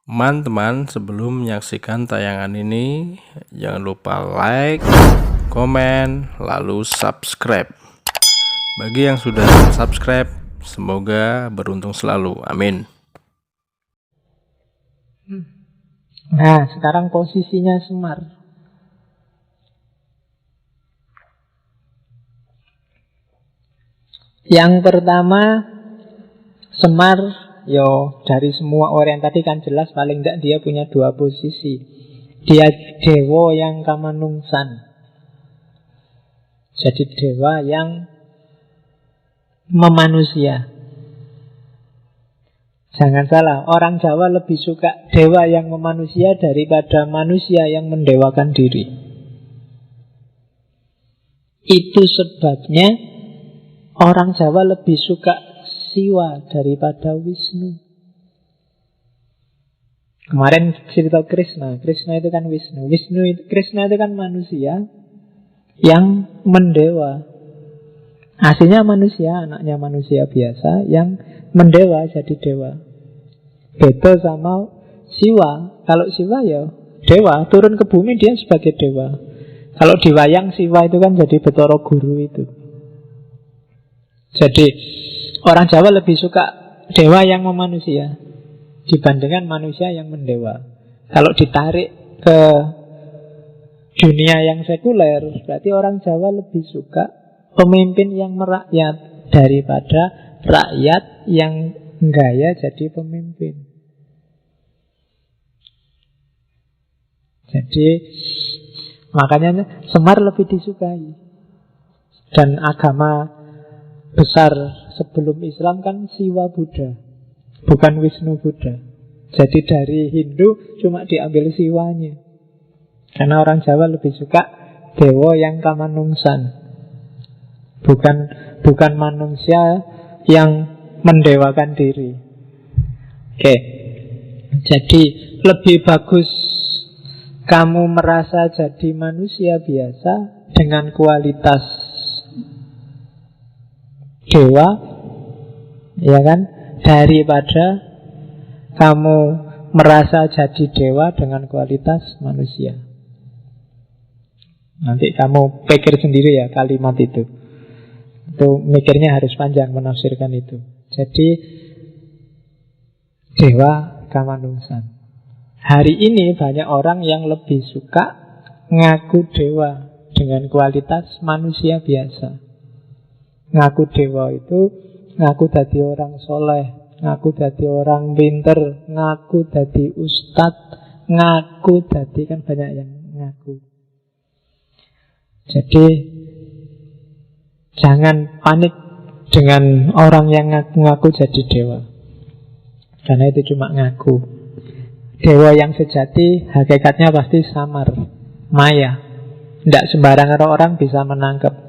Teman-teman, sebelum menyaksikan tayangan ini, jangan lupa like, komen, lalu subscribe. Bagi yang sudah subscribe, semoga beruntung selalu. Amin. Nah, sekarang posisinya Semar. Yang pertama, Semar, dari semua orang tadi kan jelas paling tidak dia punya dua posisi. Dia dewa yang kamanungsan. Jadi dewa yang memanusia. Jangan salah, orang Jawa lebih suka dewa yang memanusia daripada manusia yang mendewakan diri. Itu sebabnya orang Jawa lebih suka Siwa daripada Wisnu. Kemarin cerita Krishna itu kan Wisnu. Krishna itu kan manusia yang mendewa. Aslinya manusia, anaknya manusia biasa yang mendewa jadi dewa. Beda sama Siwa. Kalau Siwa ya dewa, turun ke bumi dia sebagai dewa. Kalau di wayang Siwa itu kan jadi Betara Guru itu. Jadi orang Jawa lebih suka dewa yang memanusia dibandingkan manusia yang mendewa. Kalau ditarik ke dunia yang sekuler, berarti orang Jawa lebih suka pemimpin yang merakyat daripada rakyat yang gaya jadi pemimpin. Jadi makanya Semar lebih disukai. Dan agama besar sebelum Islam kan Siwa Buddha, bukan Wisnu Buddha. Jadi dari Hindu cuma diambil Siwanya. Karena orang Jawa lebih suka dewa yang kamanungsan, bukan manusia yang mendewakan diri. Oke. Jadi lebih bagus kamu merasa jadi manusia biasa dengan kualitas dewa, ya kan, daripada kamu merasa jadi dewa dengan kualitas manusia. Nanti kamu pikir sendiri ya kalimat itu. Itu mikirnya harus panjang menafsirkan itu. Jadi dewa kamanungsan. Hari ini banyak orang yang lebih suka ngaku dewa dengan kualitas manusia biasa. Ngaku dewa itu ngaku dadi orang soleh, ngaku dadi orang pinter, ngaku dadi ustadz, ngaku dadi, kan banyak yang ngaku. Jadi jangan panik dengan orang yang ngaku-ngaku jadi dewa, karena itu cuma ngaku. Dewa yang sejati hakikatnya pasti samar, maya. Tidak sembarangan orang bisa menangkap.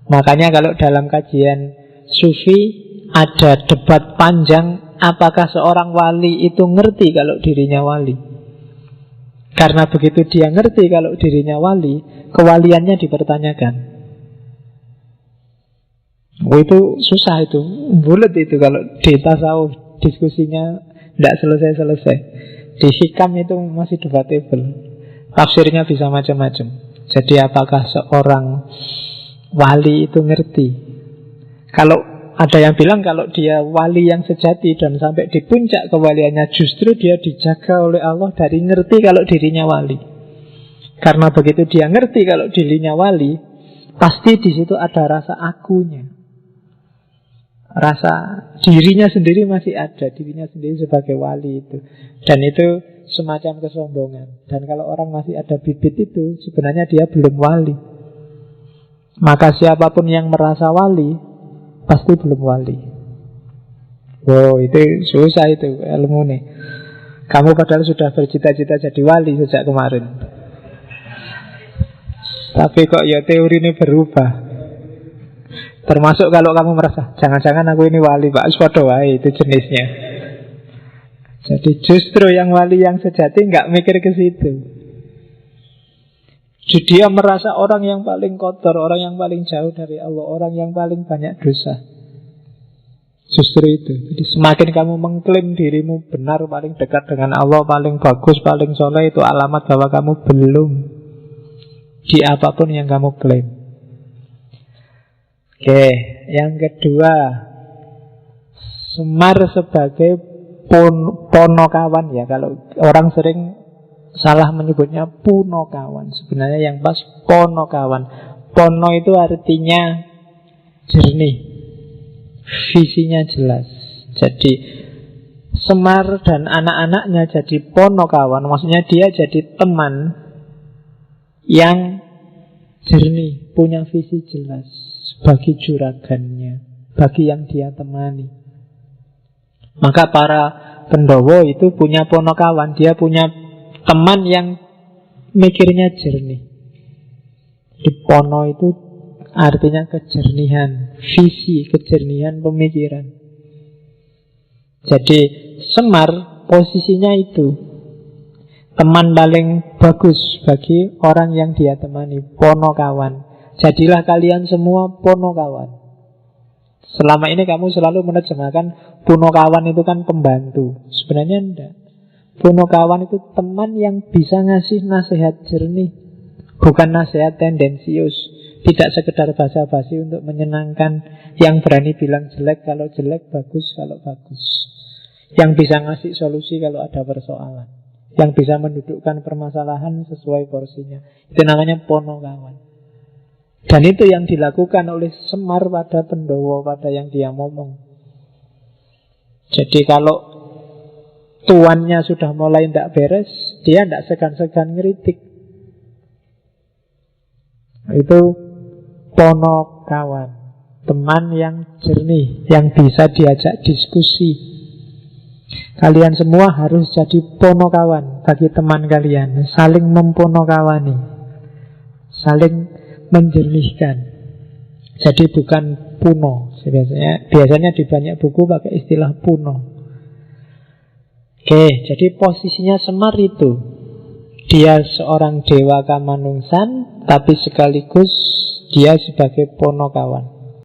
Makanya kalau dalam kajian sufi ada debat panjang, apakah seorang wali itu ngerti kalau dirinya wali. Karena begitu dia ngerti kalau dirinya wali, kewaliannya dipertanyakan. Itu susah, itu bulat itu kalau di tasawuf diskusinya tidak selesai-selesai. Di hikam itu masih debatable, tafsirnya bisa macam-macam. Jadi apakah seorang wali itu ngerti? Kalau ada yang bilang kalau dia wali yang sejati dan sampai di puncak kewaliannya, justru dia dijaga oleh Allah dari ngerti kalau dirinya wali. Karena begitu dia ngerti kalau dirinya wali, pasti di situ ada rasa akunya. Rasa dirinya sendiri masih ada, dirinya sendiri sebagai wali itu. Dan itu semacam kesombongan. Dan kalau orang masih ada bibit itu, sebenarnya dia belum wali. Maka siapapun yang merasa wali pasti belum wali. Wow, itu susah itu ilmu nih. Kamu padahal sudah bercita-cita jadi wali sejak kemarin, tapi kok ya teori ini berubah. Termasuk kalau kamu merasa jangan-jangan aku ini wali, Pak, padha wae, itu jenisnya. Jadi justru yang wali yang sejati nggak mikir ke situ. Dia merasa orang yang paling kotor, orang yang paling jauh dari Allah, orang yang paling banyak dosa. Justru itu. Jadi semakin kamu mengklaim dirimu benar, paling dekat dengan Allah, paling bagus, paling soleh, itu alamat bahwa kamu belum di apapun yang kamu klaim. Oke, yang kedua, Semar sebagai ponokawan ya. Kalau orang sering salah menyebutnya punokawan, sebenarnya yang pas ponokawan. Pono itu artinya jernih, visinya jelas. Jadi Semar dan anak-anaknya jadi ponokawan, maksudnya dia jadi teman yang jernih, punya visi jelas bagi juragannya, bagi yang dia temani. Maka para Pendowo itu punya ponokawan, dia punya teman yang mikirnya jernih. Di pono itu artinya kejernihan visi, kejernihan pemikiran. Jadi Semar posisinya itu teman paling bagus bagi orang yang dia temani, ponokawan. Jadilah kalian semua ponokawan. Selama ini kamu selalu menerjemahkan punokawan itu kan pembantu. Sebenarnya enggak. Punokawan itu teman yang bisa ngasih nasihat jernih, bukan nasihat tendensius. Tidak sekedar basa-basi untuk menyenangkan, yang berani bilang jelek kalau jelek, bagus kalau bagus. Yang bisa ngasih solusi kalau ada persoalan, yang bisa mendudukkan permasalahan sesuai porsinya. Itu namanya ponokawan. Dan itu yang dilakukan oleh Semar pada Pendowo, pada yang dia ngomong. Jadi kalau tuannya sudah mulai tidak beres, dia tidak segan-segan ngeritik. Itu ponokawan, teman yang jernih, yang bisa diajak diskusi. Kalian semua harus jadi ponokawan bagi teman kalian, saling memponokawani, saling menjernihkan. Jadi bukan puno. Biasanya di banyak buku pakai istilah puno. Oke, jadi posisinya Semar itu, dia seorang dewa kamanungsan, tapi sekaligus dia sebagai ponokawan.